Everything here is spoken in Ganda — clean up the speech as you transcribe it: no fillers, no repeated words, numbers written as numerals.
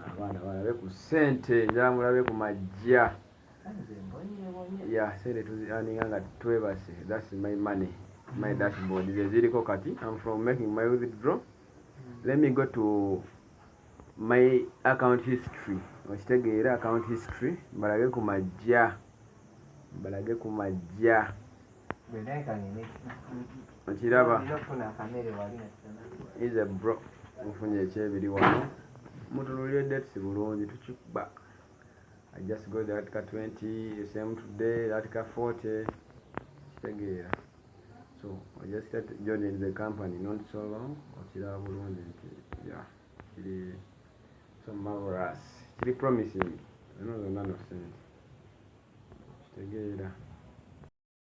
abaana balabe ku ssente njala mulabe ku majja. Yeah, sente tuzianinga nga twebase. That's my money, my dashboard. Ziriko kati. I'm from making my withdraw. Let me go to my account history. Okitegeera account history. Mbalage ku majja. Okiraba is a bro. Mufunye ekyebiri wano. Mutunulire dates bulungi tukikuba. I just got the article 20, the same today, the article 40. Kitegeera. So I just started joining the company not so long. Okiraba bulungi nti yeah. Kiri so marvelous. Kiri promising. Zonna no sense. Kitegeera.